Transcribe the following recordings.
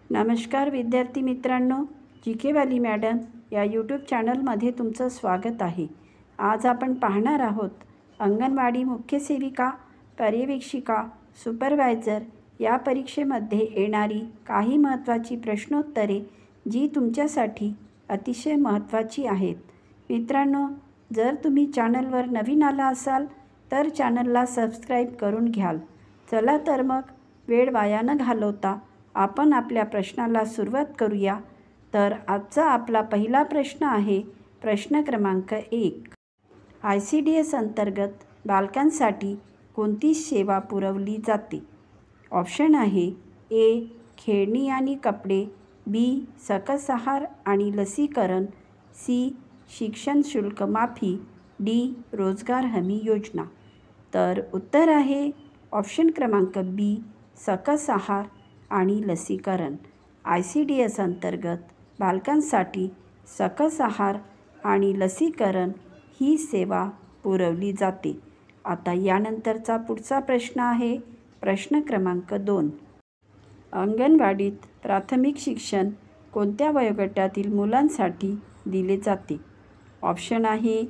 नमस्कार विद्यार्थी मित्रांनो, जी.के. वाली मॅडम या यूट्यूब चॅनलमध्ये तुमचं स्वागत आहे. आज आपण पाहणार आहोत अंगणवाडी मुख्य सेविका, पर्यवेक्षिका, सुपरवायझर या परीक्षेमध्ये येणारी काही महत्त्वाची प्रश्नोत्तरे जी तुमच्यासाठी अतिशय महत्त्वाची आहेत. मित्रांनो, जर तुम्ही चॅनलवर नवीन आला असाल तर चॅनलला सबस्क्राईब करून घ्याल. चला तर मग वेळ वाया न घालवता आपण आपल्या प्रश्नाला सुरुवात करूया. तर आजचा आपला पहिला प्रश्न आहे प्रश्न क्रमांक 1. ICDS अंतर्गत बालकांसाठी कोणती सेवा पुरवली जाते? ऑप्शन आहे ए. खेळणी आणि कपडे, बी. सकस आहार आणि लसीकरण, सी. शिक्षण शुल्क माफी, डी. रोजगार हमी योजना. तर उत्तर आहे ऑप्शन क्रमांक बी. सकस आहार आणि लसीकरण. ICDS अंतर्गत बालकांसाठी सकस आहार आणि लसीकरण ही सेवा पुरवली जाते. आता यानंतरचा पुढचा प्रश्न आहे प्रश्न क्रमांक 2. अंगणवाडीत प्राथमिक शिक्षण कोणत्या वयोगटातील मुलांसाठी दिले जाते? ऑप्शन आहे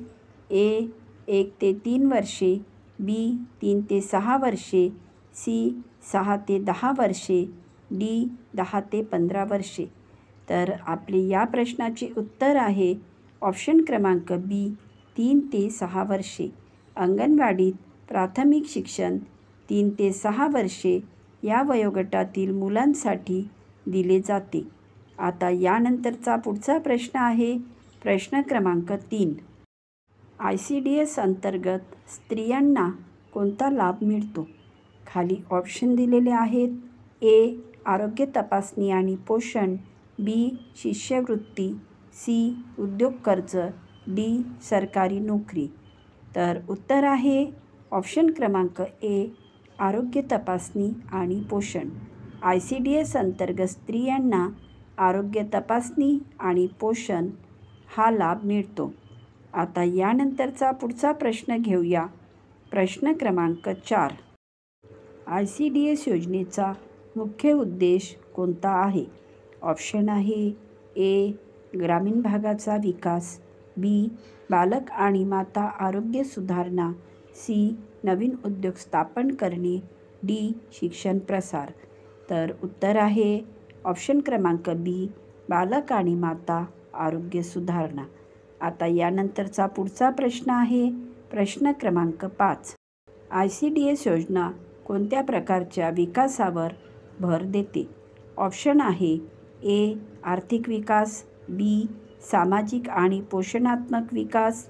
ए. 1 ते 3 वर्षे, बी. 3 ते 6 वर्षे, सी. 6 ते 10 वर्षे, डी. 10 ते 15 वर्षे. तर आपले या प्रश्नाचे उत्तर आहे ऑप्शन क्रमांक बी. 3 ते 6 वर्षे. अंगणवाडीत प्राथमिक शिक्षण 3 ते 6 वर्षे या वयोगटातील मुलांसाठी दिले जाते. आता यानंतरचा पुढचा प्रश्न आहे प्रश्न क्रमांक 3. ICDS अंतर्गत स्त्रियांना कोणता लाभ मिळतो? खाली ऑप्शन दिलेले आहेत. ए. आरोग्य तपासणी आणि पोषण, बी. शिष्यवृत्ती, सी. उद्योग कर्ज, डी. सरकारी नोकरी. तर उत्तर आहे ऑप्शन क्रमांक ए. आरोग्य तपासणी आणि पोषण. ICDS अंतर्गत स्त्रियांना आरोग्य तपासणी आणि पोषण हा लाभ मिळतो. आता यानंतरचा पुढचा प्रश्न घेऊया. प्रश्न क्रमांक 4. ICDS योजनेचा मुख्य उद्देश कोणता आहे? ऑप्शन आहे ए. ग्रामीण भागाचा विकास, बी. बालक आणि माता आरोग्य सुधारणा, सी. नवीन उद्योग स्थापन करणे, डी. शिक्षण प्रसार. तर उत्तर आहे ऑप्शन क्रमांक बी. बालक आणि माता आरोग्य सुधारणा. आता यानंतरचा पुढचा प्रश्न आहे प्रश्न क्रमांक 5. ICDS योजना कोणत्या प्रकारच्या विकासावर भर देते? ऑप्शन आहे ए. आर्थिक विकास, बी. सामाजिक आणि पोषणात्मक विकास,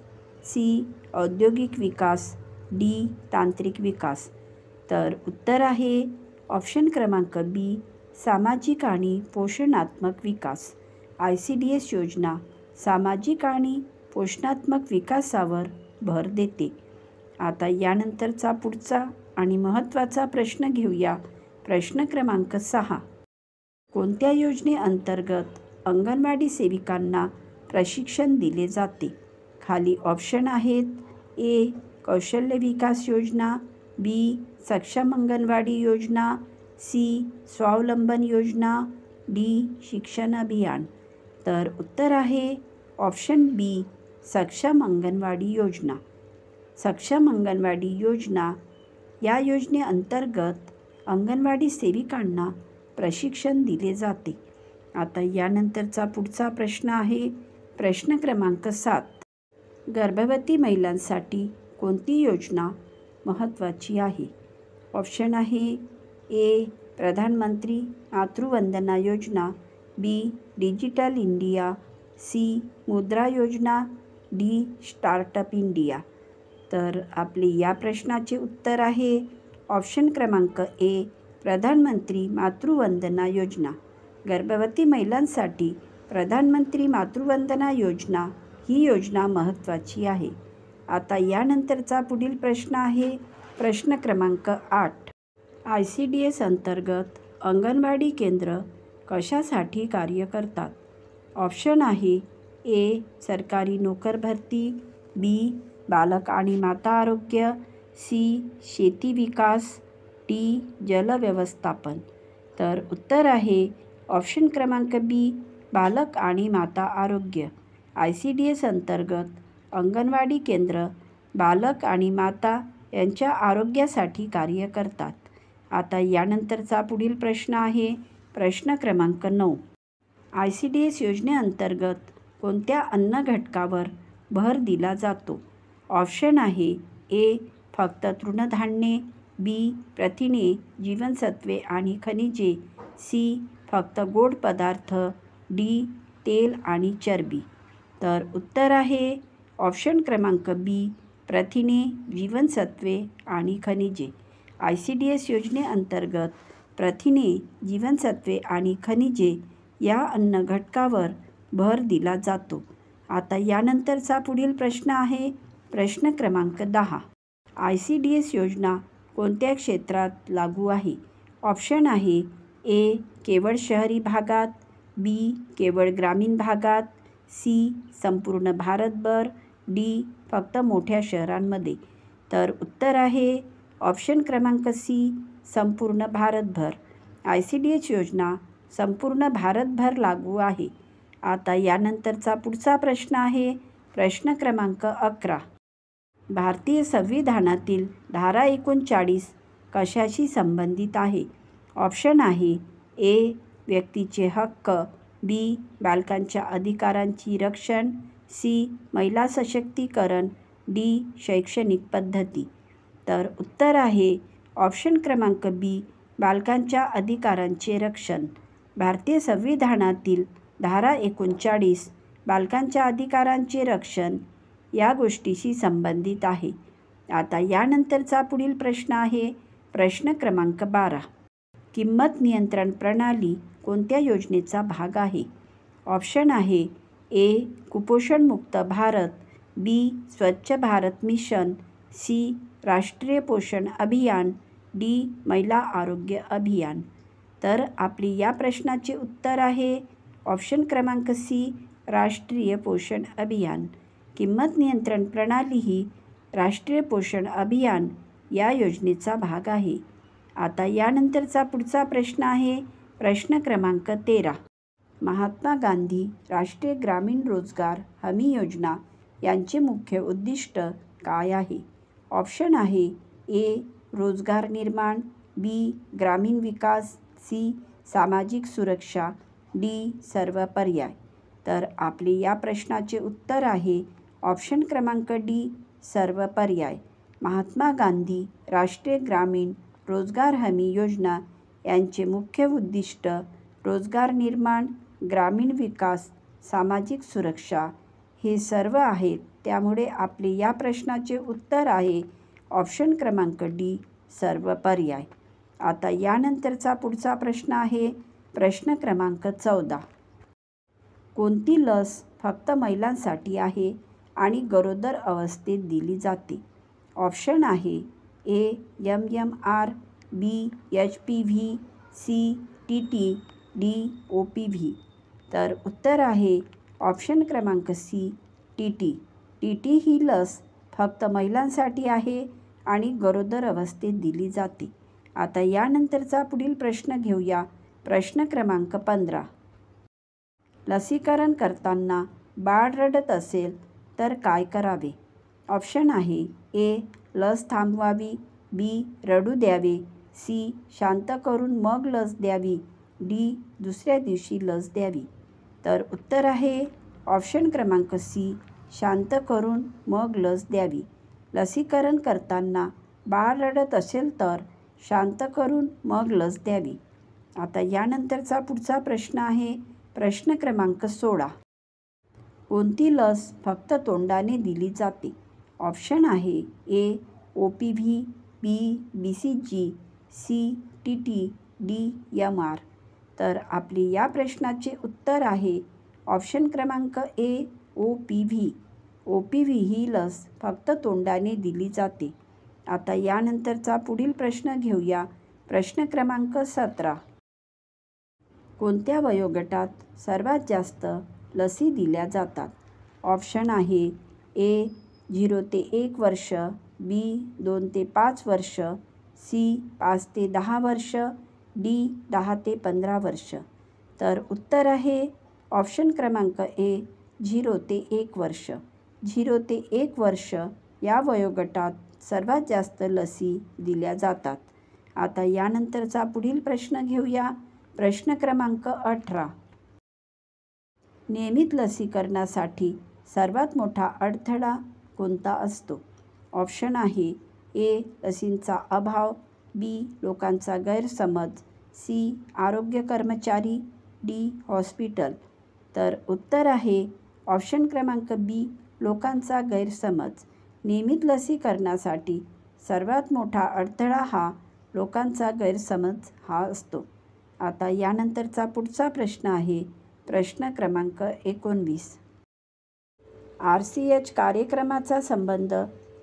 सी. औद्योगिक विकास, डी. तांत्रिक विकास. तर उत्तर आहे ऑप्शन क्रमांक बी. सामाजिक आणि पोषणात्मक विकास. ICDS योजना सामाजिक आणि पोषणात्मक विकासावर भर देते. आता यानंतरचा पुढचा आणि महत्त्वाचा प्रश्न घेऊया. प्रश्न क्रमांक 6. कोणत्या योजनेअंतर्गत अंगणवाडी सेविकांना प्रशिक्षण दिले जाते? खाली ऑप्शन आहेत. ए. कौशल्य विकास योजना, बी. सक्षम अंगणवाडी योजना, सी. स्वावलंबन योजना, डी. शिक्षण अभियान. तर उत्तर आहे ऑप्शन बी. सक्षम अंगणवाडी योजना. सक्षम अंगणवाडी योजना या योजनेअंतर्गत अंगणवाडी सेविकांना प्रशिक्षण दिले जाते. आता यानंतरचा पुढचा प्रश्न आहे प्रश्न क्रमांक 7. गर्भवती महिलांसाठी कोणती योजना महत्त्वाची आहे? ऑप्शन आहे ए. प्रधानमंत्री मातृवंदना योजना, बी. Digital India, C. मुद्रा योजना, डी. Startup India. तर आपले या प्रश्नाचे उत्तर आहे ऑप्शन क्रमांक ए. प्रधानमंत्री मातृवंदना योजना. गर्भवती महिलांसाठी प्रधानमंत्री मातृवंदना योजना ही योजना महत्त्वाची आहे. आता यानंतरचा पुढील प्रश्न आहे प्रश्न क्रमांक 8. ICDS अंतर्गत अंगणवाडी केंद्र कशासाठी कार्य करतात? ऑप्शन आहे ए. सरकारी नोकर भरती, बी. बालक आणि माता आरोग्य, सी. शेती विकास, डी. जल व्यवस्थापन. तर उत्तर आहे ऑप्शन क्रमांक बी बालक आणि माता आरोग्य. ICDS अंतर्गत अंगणवाडी केंद्र बालक आणि माता यांच्या आरोग्यासाठी कार्य करतात. आता यानंतरचा पुढील प्रश्न आहे प्रश्न क्रमांक 9. ICDS योजनेअंतर्गत कोणत्या अन्न घटकावर भर दिला जातो? ऑप्शन आहे ए फक्त तृणधान्ये, बी प्रथिने, जीवनसत्वे आणि खनिजे, सी फक्त गोड पदार्थ, डी तेल आणि चरबी. तर उत्तर आहे ऑप्शन क्रमांक बी प्रथिने, जीवनसत्वे आणि खनिजे. ICDS योजनेअंतर्गत प्रथिने, जीवनसत्वे आणि खनिजे या अन्न घटकावर भर दिला जातो. आता यानंतरचा पुढील प्रश्न आहे प्रश्न क्रमांक 10. ICDS योजना कोणत्या क्षेत्रात लागू आहे? ऑप्शन आहे ए केवळ शहरी भागात, बी केवळ ग्रामीण भागात, सी संपूर्ण भारतभर, डी फक्त मोठ्या शहरांमध्ये. तर उत्तर आहे ऑप्शन क्रमांक सी संपूर्ण भारतभर. ICDS योजना संपूर्ण भारतभर लागू आहे. आता यानंतरचा पुढचा प्रश्न आहे प्रश्न क्रमांक 11. भारतीय संविधानातील धारा 39 कशाशी संबंधित आहे? ऑप्शन आहे ए व्यक्तीचे हक्क, बी बालकांच्या अधिकारांची रक्षण, सी महिला सशक्तीकरण, डी शैक्षणिक पद्धती. तर उत्तर आहे ऑप्शन क्रमांक बी बालकांच्या अधिकारांचे रक्षण. भारतीय संविधानातील धारा 39 बालकांच्या अधिकारांचे रक्षण या गोष्टीशी संबंधित आहे. आता यानंतरचा पुढील प्रश्न आहे प्रश्न क्रमांक 12. किंमत नियंत्रण प्रणाली कोणत्या योजनेचा भाग आहे? ऑप्शन आहे ए कुपोषणमुक्त भारत, बी स्वच्छ भारत मिशन, सी राष्ट्रीय पोषण अभियान, डी महिला आरोग्य अभियान. तर आपली या प्रश्नाचे उत्तर आहे ऑप्शन क्रमांक सी राष्ट्रीय पोषण अभियान. किंमत नियंत्रण प्रणाली ही राष्ट्रीय पोषण अभियान या योजनेचा भाग आहे. आता यानंतरचा पुढचा प्रश्न आहे प्रश्न क्रमांक 13. महात्मा गांधी राष्ट्रीय ग्रामीण रोजगार हमी योजना यांचे मुख्य उद्दिष्ट काय आहे? ऑप्शन आहे ए रोजगार निर्माण, बी ग्रामीण विकास, सी सामाजिक सुरक्षा, डी सर्व पर्याय. तर आपले या प्रश्नाचे उत्तर आहे ऑप्शन क्रमांक डी सर्व पर्याय. महात्मा गांधी राष्ट्रीय ग्रामीण रोजगार हमी योजना यांचे मुख्य उद्दिष्ट रोजगार निर्माण, ग्रामीण विकास, सामाजिक सुरक्षा हे सर्व आहेत. त्यामुळे आपले या प्रश्नाचे उत्तर आहे ऑप्शन क्रमांक डी सर्व पर्याय. आता यानंतरचा पुढचा प्रश्न आहे प्रश्न क्रमांक 14. कोणती लस फक्त महिलांसाठी आहे आणि गरोदर अवस्थेत दिली जाते? ऑप्शन आहे A MMR, B HPV, C TT, D OPV. तर उत्तर आहे ऑप्शन क्रमांक सी TT. TT ही लस फक्त महिलांसाठी आहे आणि गरोदर अवस्थेत दिली जाते. आता यानंतरचा पुढील प्रश्न घेऊया प्रश्न क्रमांक 15. लसीकरण करताना बाळ रडत असेल तर काय करावे? ऑप्शन आहे ए लस थांबवावी, बी रडू द्यावे, सी शांत करून मग लस द्यावी, डी दुसऱ्या दिवशी लस द्यावी. तर उत्तर आहे ऑप्शन क्रमांक सी शांत करून मग लस द्यावी. लसीकरण करताना बाळ रडत असेल तर शांत करून मग लस द्यावी. आता यानंतरचा पुढचा प्रश्न आहे प्रश्न क्रमांक 16. कोणती लस फक्त तोंडाने दिली जाते? ऑप्शन आहे A OPV, B BCG, C TT, D MR. तर आपली या प्रश्नाचे उत्तर आहे ऑप्शन क्रमांक ए OPV. OPV ही लस फक्त तोंडाने दिली जाते. आता यानंतरचा पुढील प्रश्न घेऊया प्रश्न क्रमांक 17. कोणत्या वयोगटात सर्वात जास्त लसी दिल्या जातात? ऑप्शन आहे ए 0 ते 1 वर्ष, बी 2 ते 5 वर्ष, सी 5 ते 10 वर्ष, डी 10 ते 15 वर्ष. तर उत्तर आहे ऑप्शन क्रमांक ए 0 ते 1 वर्ष. 0 ते 1 वर्ष या वयोगटात सर्वात जास्त लसी दिल्या जातात. आता यानंतरचा पुढील प्रश्न घेऊया. प्रश्न क्रमांक 18. नियमित लसीकरणासाठी सर्वात मोठा अडथळा कोणता असतो? ऑप्शन आहे ए लसींचा अभाव, बी लोकांचा गैरसमज, सी आरोग्य कर्मचारी, डी हॉस्पिटल. तर उत्तर आहे ऑप्शन क्रमांक बी लोकांचा गैरसमज. नियमित लसीकरणासाठी सर्वात मोठा अडथळा हा लोकांचा गैरसमज हा असतो. आता यानंतरचा पुढचा प्रश्न आहे प्रश्न क्रमांक 19. RCH कार्यक्रमाचा संबंध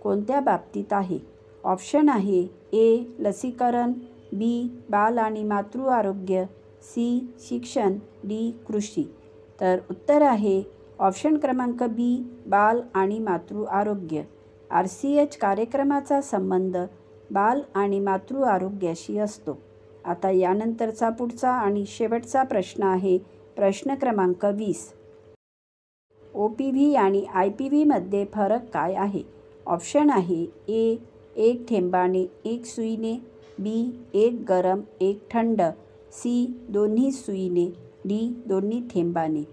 कोणत्या बाबतीत आहे? ऑप्शन आहे ए लसीकरण, बी बाल आणि मातृ आरोग्य, सी शिक्षण, डी कृषी. तर उत्तर आहे ऑप्शन क्रमांक बी बाल आणि मातृ आरोग्य. RCH कार्यक्रमाचा संबंध बाल आणि मातृ आरोग्याशी असतो. आता यानंतरचा पुढचा आणि शेवटचा प्रश्न आहे प्रश्न क्रमांक 20. OPV आणि IPV मध्ये फरक काय आहे? ऑप्शन आहे ए 1 थेंबाने 1 सुईने, बी 1 गरम 1 थंड, सी दोन्ही सुईने, डी दोन्ही थेंबाने.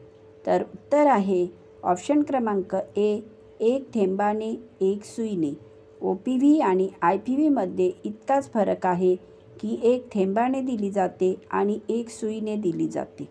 तर उत्तर आहे ऑप्शन क्रमांक ए 1 थेंबाने 1 सुईने. OPV आणि IPV मध्ये इतकाच फरक आहे की 1 थेंबाने दिली जाते आणि 1 सुईने दिली जाते.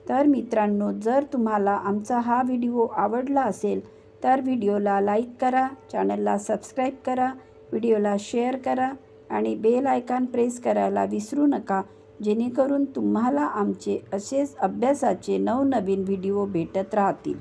तर मित्रांनो, जर तुम्हाला आमचा हा व्हिडिओ आवडला असेल तर व्हिडिओला लाईक करा, चॅनलला सबस्क्राईब करा, व्हिडिओला शेअर करा आणि बेल आयकॉन प्रेस करायला विसरू नका, जेणेकरून तुम्हाला आमचे असेच अभ्यासाचे नवनवीन व्हिडिओ भेटत राहतील.